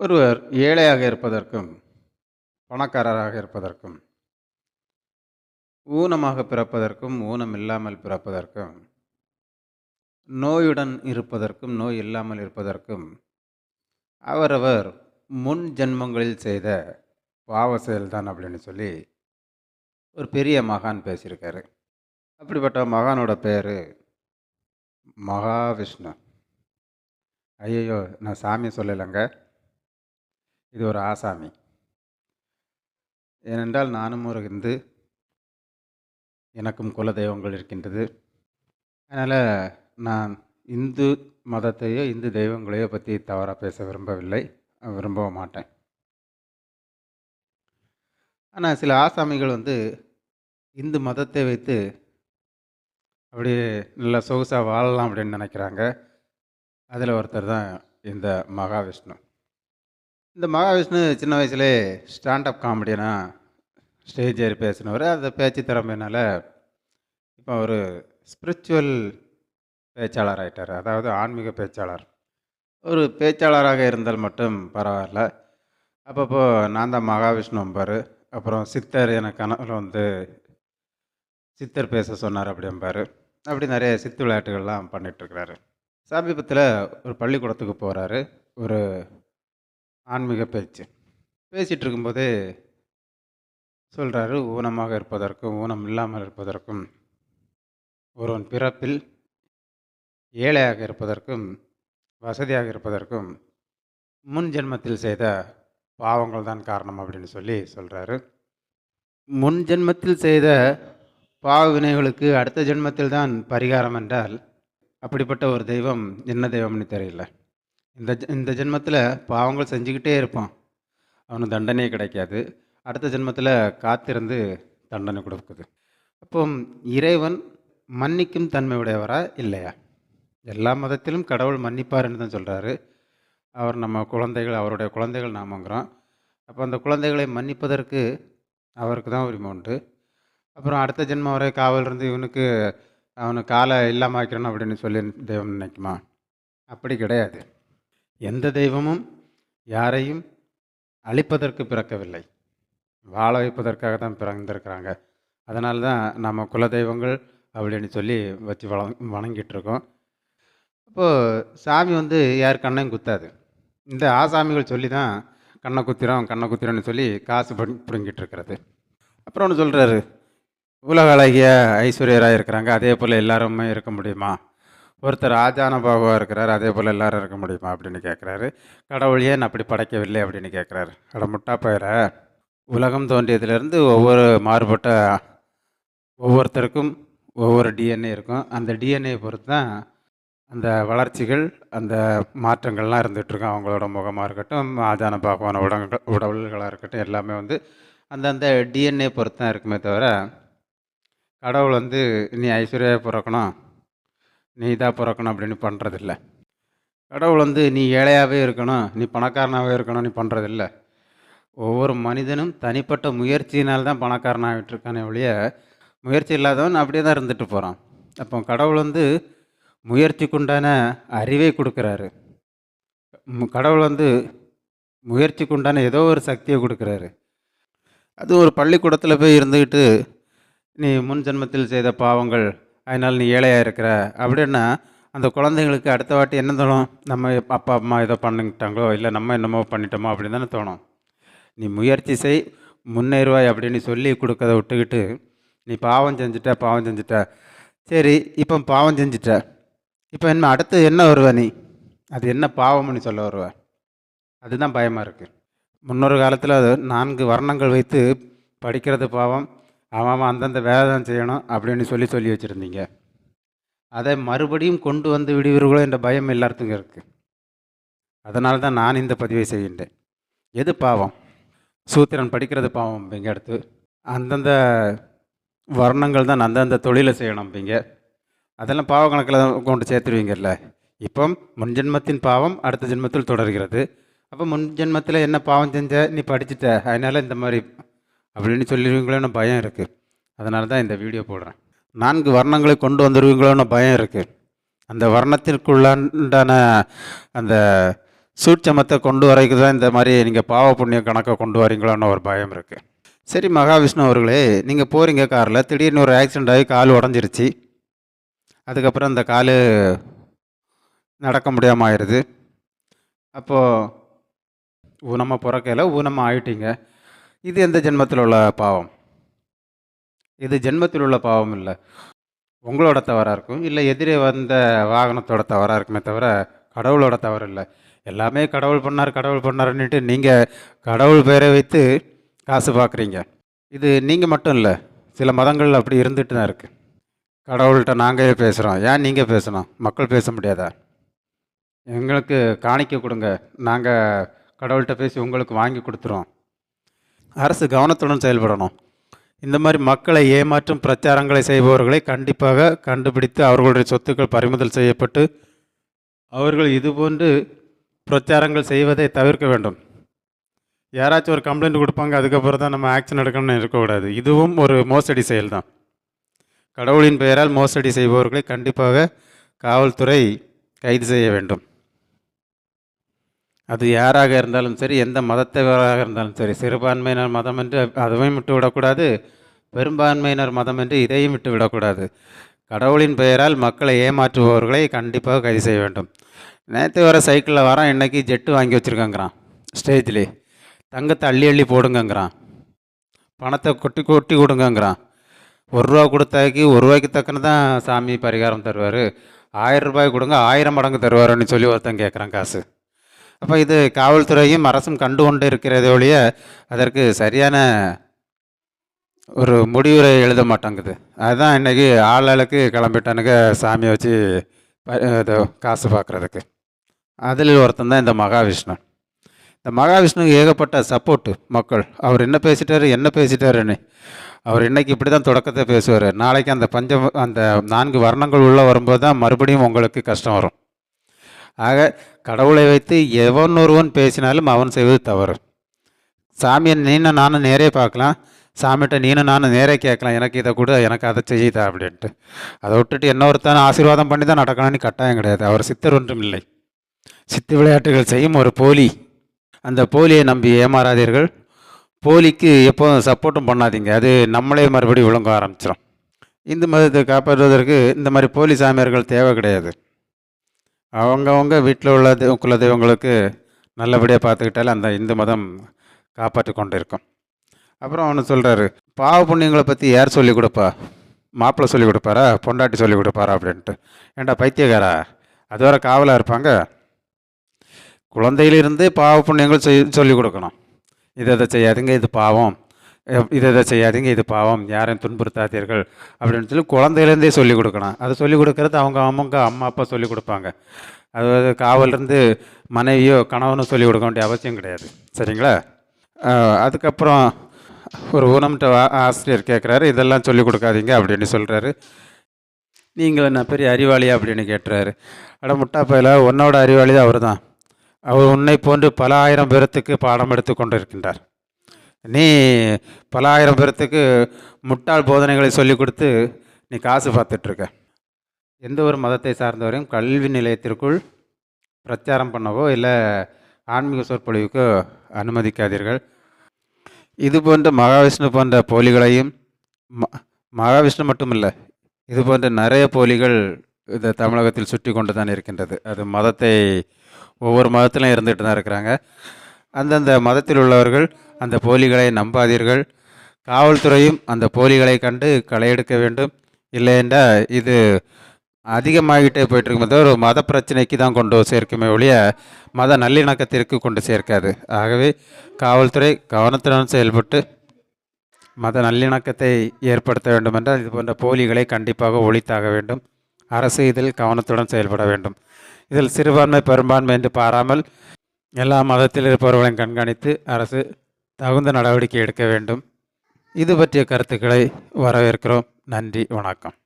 ஒருவர் ஏழையாக இருப்பதற்கும் பணக்காரராக இருப்பதற்கும், ஊனமாக பிறப்பதற்கும் ஊனம் இல்லாமல் பிறப்பதற்கும், நோயுடன் இருப்பதற்கும் நோய் இல்லாமல் இருப்பதற்கும் அவரவர் முன் ஜென்மங்களில் செய்த பாவ செயல்தான் அப்படின்னு சொல்லி ஒரு பெரிய மகான் பேசியிருக்காரு. அப்படிப்பட்ட மகானோட பேர் மகாவிஷ்ணு. ஐயையோ, நான் சாமி சொல்லலைங்க, இது ஒரு ஆசாமி. ஏனென்றால் நானும் ஒரு இந்து, எனக்கும் குல தெய்வங்கள் இருக்கின்றது. அதனால் நான் இந்து மதத்தையோ இந்து தெய்வங்களையோ பற்றி தவறாக பேச விரும்பவில்லை, விரும்பவும் மாட்டேன். ஆனால் சில ஆசாமிகள் இந்து மதத்தை வைத்து அப்படியே நல்லா சொகுசாக வாழலாம் அப்படின்னு நினைக்கிறாங்க. அதில் ஒருத்தர் தான் இந்த மகாவிஷ்ணு. இந்த மகாவிஷ்ணு சின்ன வயசுலே ஸ்டாண்டப் காமெடியனாக ஸ்டேஜ் ஏறி பேசினவர். அந்த பேச்சு திறமையினால் இப்போ ஒரு ஸ்பிரிச்சுவல் பேச்சாளர் ஆகிட்டார், அதாவது ஆன்மீக பேச்சாளர். ஒரு பேச்சாளராக இருந்தால் மட்டும் பரவாயில்ல, அப்பப்போ நான் தான் மகாவிஷ்ணும்பார். அப்புறம் சித்தர் எனக்கு கனவுல சித்தர் பேச சொன்னார் அப்படிம்பார். அப்படி நிறைய சித்து விளையாட்டுகள்லாம் பண்ணிகிட்ருக்கிறாரு. சமீபத்தில் ஒரு பள்ளிக்கூடத்துக்கு போகிறாரு. ஒரு ஆன்மீக பேச்சு பேசிகிட்டு இருக்கும்போதே சொல்கிறாரு, ஊனமாக இருப்பதற்கும் ஊனம் இல்லாமல் இருப்பதற்கும், ஒருவன் பிறப்பில் ஏழையாக இருப்பதற்கும் வசதியாக இருப்பதற்கும் முன் ஜென்மத்தில் செய்த பாவங்கள் தான் காரணம் அப்படின்னு சொல்லி சொல்கிறாரு. முன் ஜென்மத்தில் செய்த பாவ வினைகளுக்கு அடுத்த ஜென்மத்தில் தான் பரிகாரம் என்றால், அப்படிப்பட்ட ஒரு தெய்வம் என்ன தெய்வம்னு தெரியல. இந்த ஜென்மத்தில் பாவங்கள் செஞ்சுக்கிட்டே இருப்பான், அவனுக்கு தண்டனையே கிடைக்காது. அடுத்த ஜென்மத்தில் காத்திருந்து தண்டனை கொடுக்குது. அப்போ இறைவன் மன்னிக்கும் தன்மை உடையவரா இல்லையா? எல்லா மதத்திலும் கடவுள் மன்னிப்பார்ன்னு தான் சொல்கிறாரு. அவர் நம்ம குழந்தைகள், அவருடைய குழந்தைகள் நாமங்கிறோம். அப்போ அந்த குழந்தைகளை மன்னிப்பதற்கு அவருக்கு தான் உரிமை உண்டு. அப்புறம் அடுத்த ஜென்மம் வரை காவல் இருந்து அவனுக்கு காலை இல்லாமல் ஆக்கிறணும் அப்படின்னு சொல்லி தெய்வம் நினைக்குமா? அப்படி கிடையாது. எந்த தெய்வமும் யாரையும் அழிப்பதற்கு பிறக்கவில்லை, வாழ வைப்பதற்காக தான் பிறந்திருக்கிறாங்க. அதனால தான் நம்ம குலதெய்வங்கள் அப்படின்னு சொல்லி வச்சு வணங்கிட்டு இருக்கோம். அப்போது சாமி யார் கண்ணையும் குத்தாது. இந்த ஆசாமிகள் சொல்லி தான் கண்ணை குத்திரோன்னு சொல்லி காசு பிடுங்கிட்டு இருக்கிறது. அப்புறம் ஒன்று சொல்கிறாரு, உலக அழகிய ஐஸ்வர்யராக இருக்கிறாங்க, அதே போல் எல்லாருமே இருக்க முடியுமா? ஒருத்தர் ஆஜான பாகுவாக இருக்கிறார், அதே போல் எல்லாரும் இருக்க முடியுமா அப்படின்னு கேட்குறாரு. கடவுள் ஏன் அப்படி படைக்கவில்லை அப்படின்னு கேட்குறாரு. அட முட்டா பயிர, உலகம் தோன்றியதிலிருந்து மாறுபட்ட ஒவ்வொருத்தருக்கும் ஒவ்வொரு டிஎன்ஏ இருக்கும். அந்த டிஎன்ஏ பொறுத்து தான் அந்த வளர்ச்சிகள், அந்த மாற்றங்கள்லாம் இருந்துகிட்ருக்கும். அவங்களோட முகமாக இருக்கட்டும், ஆஜான பாகுவான உடல்களாக இருக்கட்டும், எல்லாமே அந்தந்த டிஎன்ஏ பொறுத்து தான் இருக்குமே தவிர, கடவுள் நீ ஐஸ்வர்யாக பிறக்கணும், நீ இதாக பிறக்கணும் அப்படின்னு பண்ணுறதில்ல. கடவுள் நீ ஏழையாகவே இருக்கணும், நீ பணக்காரனாகவே இருக்கணும், நீ பண்ணுறதில்ல. ஒவ்வொரு மனிதனும் தனிப்பட்ட முயற்சியினால் தான் பணக்காரனாகிட்டுருக்கானே ஒழிய, முயற்சி இல்லாதவன் அப்படியே தான் இருந்துட்டு போகிறான். அப்போ கடவுள் முயற்சிக்குண்டான அறிவை கொடுக்குறாரு. கடவுள் முயற்சிக்குண்டான ஏதோ ஒரு சக்தியை கொடுக்குறாரு. அது ஒரு பள்ளிக்கூடத்தில் போய் இருந்துக்கிட்டு, நீ முன் ஜென்மத்தில் செய்த பாவங்கள், அதனால் நீ ஏழையாக இருக்கிற அப்படின்னா, அந்த குழந்தைங்களுக்கு அடுத்த வாட்டி என்ன தோணும்? நம்ம அப்பா அம்மா ஏதோ பண்ணிட்டாங்களோ, இல்லை நம்ம என்னமோ பண்ணிட்டோமோ அப்படின்னு தானே தோணும். நீ முயற்சி செய், முன்னேறுவாய் அப்படின்னு சொல்லி கொடுக்கறத விட்டுக்கிட்டு, நீ பாவம் செஞ்சுட்ட, சரி இப்போ பாவம் செஞ்சுட்ட, இப்போ என்ன அடுத்து என்ன வருவ? நீ அது என்ன பாவம்னு சொல்ல வருவ? அதுதான் பயமாக இருக்குது. முன்னொரு காலத்தில் அது 4 வர்ணங்கள் வைத்து படிக்கிறது பாவம், அவன் அந்தந்த வேலை தான் செய்யணும் அப்படின்னு சொல்லி வச்சுருந்தீங்க. அதை மறுபடியும் கொண்டு வந்து விடுவீர்களோ என்ற பயம் எல்லாத்துக்கும் இருக்குது. அதனால தான் நான் இந்த பதிவை செய்கின்றேன். எது பாவம்? சூத்திரன் படிக்கிறது பாவம் அப்படிங்க. அடுத்து அந்தந்த வர்ணங்கள் தான் அந்தந்த தொழிலை செய்யணும் அப்படிங்க. அதெல்லாம் பாவ கணக்கில் தான் கொண்டு சேர்த்துருவீங்கல்ல. இப்போ முன் ஜென்மத்தின் பாவம் அடுத்த ஜென்மத்தில் தொடர்கிறது. அப்போ முன் ஜென்மத்தில் என்ன பாவம் செஞ்ச, நீ படிச்சுட்ட, அதனால் இந்த மாதிரி அப்படின்னு சொல்லிடுவீங்களோன்னு பயம் இருக்குது. அதனால தான் இந்த வீடியோ போடுறேன். 4 வர்ணங்களை கொண்டு வந்துடுவீங்களோன்னு பயம் இருக்குது. அந்த வர்ணத்திற்குள்ளான அந்த சூட்சமத்தை கொண்டு வரைக்கு தான் இந்த மாதிரி நீங்கள் பாவ புண்ணிய கணக்கை கொண்டு வரீங்களோன்னு ஒரு பயம் இருக்குது. சரி மகாவிஷ்ணு அவர்களே, நீங்கள் போகிறீங்க காரில், திடீர்னு ஒரு ஆக்சிடெண்ட் ஆகி கால் உடஞ்சிருச்சு. அதுக்கப்புறம் இந்த கால் நடக்க முடியாமல் ஆயிடுது. அப்போது ஊனமாக பிறக்கையில் ஊனமாக ஆயிட்டீங்க. இது எந்த ஜென்மத்தில் உள்ள பாவம்? இது ஜென்மத்தில் உள்ள பாவம் இல்லை, உங்களோட தவறாக இருக்கும், இல்லை எதிரே வந்த வாகனத்தோட தவறாக இருக்குமே தவிர கடவுளோட தவறு இல்லை. எல்லாமே கடவுள் பண்ணாருன்னுட்டு நீங்கள் கடவுள் பெயரை வைத்து காசு பார்க்குறீங்க. இது நீங்கள் மட்டும் இல்லை, சில மதங்கள் அப்படி இருந்துட்டு தான் இருக்குது. கடவுள்கிட்ட நாங்களே பேசுகிறோம், ஏன் நீங்கள் பேசணும்? மக்கள் பேச முடியாதா? எங்களுக்கு காணிக்க கொடுங்க, நாங்கள் கடவுள்கிட்ட பேசி உங்களுக்கு வாங்கி கொடுத்துருவோம். அரசு கவனத்துடன் செயல்படணும். இந்த மாதிரி மக்களை ஏமாற்றும் பிரச்சாரங்களை செய்பவர்களை கண்டிப்பாக கண்டுபிடித்து அவர்களுடைய சொத்துக்கள் பறிமுதல் செய்யப்பட்டு அவர்கள் இதுபோன்று பிரச்சாரங்கள் செய்வதை தவிர்க்க வேண்டும். யாராச்சும் ஒரு கம்ப்ளைண்ட் கொடுப்பாங்க, அதுக்கப்புறம் தான் நம்ம ஆக்ஷன் எடுக்கணும்னு இருக்கக்கூடாது. இதுவும் ஒரு மோசடி செயல் தான். கடவுளின் பெயரால் மோசடி செய்பவர்களை கண்டிப்பாக காவல்துறை கைது செய்ய வேண்டும். அது யாராக இருந்தாலும் சரி, எந்த மதத்தவராக இருந்தாலும் சரி, சிறுபான்மையினர் மதம் என்று அதுவும் விட்டு விடக்கூடாது, பெரும்பான்மையினர் மதம் என்று இதையும் விட்டு விடக்கூடாது. கடவுளின் பெயரால் மக்களை ஏமாற்றுபவர்களை கண்டிப்பாக கைது செய்ய வேண்டும். நேற்று வர சைக்கிளில் வரான், இன்றைக்கி ஜெட்டு வாங்கி வச்சுருக்கங்கிறான், ஸ்டேஜ்லேயே தங்கத்தை அள்ளி அள்ளி போடுங்கங்கிறான், பணத்தை கொட்டி கொட்டி கொடுங்கங்கிறான். 1 ரூபா கொடுத்தாக்கி 1 ரூபாய்க்கு தக்கன தான் சாமி பரிகாரம் தருவார், 1000 ரூபாய் கொடுங்க 1000 மடங்கு தருவாருன்னு சொல்லி ஒருத்தன் கேட்குறான் காசு. அப்போ இது காவல்துறையும் அரசும் கண்டு கொண்டு இருக்கிறதே ஒழிய அதற்கு சரியான ஒரு முடிவுரை எழுத மாட்டாங்குது. அதுதான் இன்றைக்கி ஆளுக்கு கிளம்பிட்டானுங்க சாமியை வச்சு காசு பார்க்குறதுக்கு. அதில் ஒருத்தன் தான் இந்த மகாவிஷ்ணு. இந்த மகாவிஷ்ணுக்கு ஏகப்பட்ட சப்போர்ட்டு மக்கள். அவர் என்ன பேசிட்டாருன்னு அவர் இன்றைக்கி இப்படி தான் தொடக்கத்தை பேசுவார். நாளைக்கு அந்த 4 வர்ணங்கள் உள்ளே வரும்போது தான் மறுபடியும் உங்களுக்கு கஷ்டம் வரும். ஆக கடவுளை வைத்து எவன் ஒருவன் பேசினாலும் அவன் செய்வது தவறு. சாமியை நீனும் நானும் நேரே பார்க்கலாம், சாமிகிட்ட நீனும் நானும் நேரே கேட்கலாம், எனக்கு இதை கூட எனக்கு அதை செய்யுதா அப்படின்ட்டு. அதை விட்டுட்டு இன்னொருத்தான ஆசீர்வாதம் பண்ணி தான் நடக்கணும்னு கட்டாயம் கிடையாது. அவர் சித்தர் ஒன்றும் இல்லை, சித்து விளையாட்டுகள் செய்யும் ஒரு போலி. அந்த போலியை நம்பி ஏமாறாதீர்கள். போலிக்கு எப்போதும் சப்போர்ட்டும் பண்ணாதீங்க, அது நம்மளே மறுபடியும் விளங்க ஆரம்பிச்சிடும். இந்து மதத்தை காப்பாற்றுவதற்கு இந்த மாதிரி போலி சாமியார்கள் தேவை கிடையாது. அவங்கவுங்க வீட்டில் உள்ள குலதெய்வங்களுக்கு நல்லபடியாக பார்த்துக்கிட்டாலே அந்த இந்து மதம் காப்பாற்றி கொண்டு இருக்கும். அப்புறம் அவனு சொல்கிறாரு, பாவ புண்ணியங்களை பற்றி யார் சொல்லிக் கொடுப்பா? மாப்பிள்ளை சொல்லிக் கொடுப்பாரா, பொண்டாட்டி சொல்லிக் கொடுப்பாரா அப்படின்ட்டு. ஏண்டா பைத்தியக்காரா, அது வர காவலாக இருப்பாங்க. குழந்தையிலிருந்தே பாவ புண்ணியங்கள் சொல்லிக் கொடுக்கணும். இதை செய்யாதீங்க, இது பாவம், இதை செய்யாதீங்க, இது பாவம், யாரையும் துன்புறுத்தாதீர்கள் அப்படின்னு சொல்லி குழந்தையிலேருந்தே சொல்லிக் கொடுக்கணும். அது சொல்லிக் கொடுக்கறது அவங்க அம்மா அப்பா சொல்லிக் கொடுப்பாங்க. அது காவலிருந்து மனைவியோ கணவனோ சொல்லிக் கொடுக்க வேண்டிய அவசியம் கிடையாது. சரிங்களா? அதுக்கப்புறம் ஒரு ஊனம்ட்ட ஆசிரியர் கேட்குறாரு, இதெல்லாம் சொல்லிக் கொடுக்காதீங்க அப்படின்னு சொல்கிறாரு. நீங்கள் என்ன பெரிய அறிவாளியா அப்படின்னு கேட்டுறாரு. அட முட்டாப்பையில், உன்னோட அறிவாளி தான் அவர் தான். அவர் உன்னை போன்று பல ஆயிரம் பேரத்துக்கு பாடம் எடுத்து கொண்டு இருக்கின்றார். நீ பல ஆயிரம் பேர்த்துக்கு முட்டாள் போதனைகளை சொல்லிக் கொடுத்து நீ காசு பார்த்துட்ருக்க. எந்த ஒரு மதத்தை சார்ந்தவரையும் கல்வி நிலையத்திற்குள் பிரச்சாரம் பண்ணவோ இல்லை ஆன்மீக சொற்பொழிவுக்கோ அனுமதிக்காதீர்கள். இது போன்ற மகாவிஷ்ணு போன்ற போலிகளையும், மகாவிஷ்ணு மட்டுமில்லை, இது போன்ற நிறைய போலிகள் இந்த தமிழகத்தில் சுற்றி கொண்டு தான் இருக்கின்றது. அது மதத்தை ஒவ்வொரு மதத்திலும் இருந்துகிட்டு தான் இருக்கிறாங்க. அந்தந்த மதத்தில் உள்ளவர்கள் அந்த போலிகளை நம்பாதீர்கள். காவல்துறையும் அந்த போலிகளை கண்டு களையெடுக்க வேண்டும். இல்லையென்றால் இது அதிகமாகிட்டே போயிட்டுருக்குமே தவிர ஒரு மத பிரச்சனைக்கு தான் கொண்டு சேர்க்குமே ஒழிய மத நல்லிணக்கத்திற்கு கொண்டு சேர்க்காது. ஆகவே காவல்துறை கவனத்துடன் செயல்பட்டு மத நல்லிணக்கத்தை ஏற்படுத்த வேண்டுமென்றால் இது போன்ற போலிகளை கண்டிப்பாக ஒழித்தாக வேண்டும். அரசு இதில் கவனத்துடன் செயல்பட வேண்டும். இதில் சிறுபான்மை பெரும்பான்மை என்று பாராமல் எல்லா மதத்தில் இருப்பவர்களையும் கண்காணித்து அரசு தகுந்த நடவடிக்கை எடுக்க வேண்டும். இது பற்றிய கருத்துக்களை வரவேற்கிறோம். நன்றி, வணக்கம்.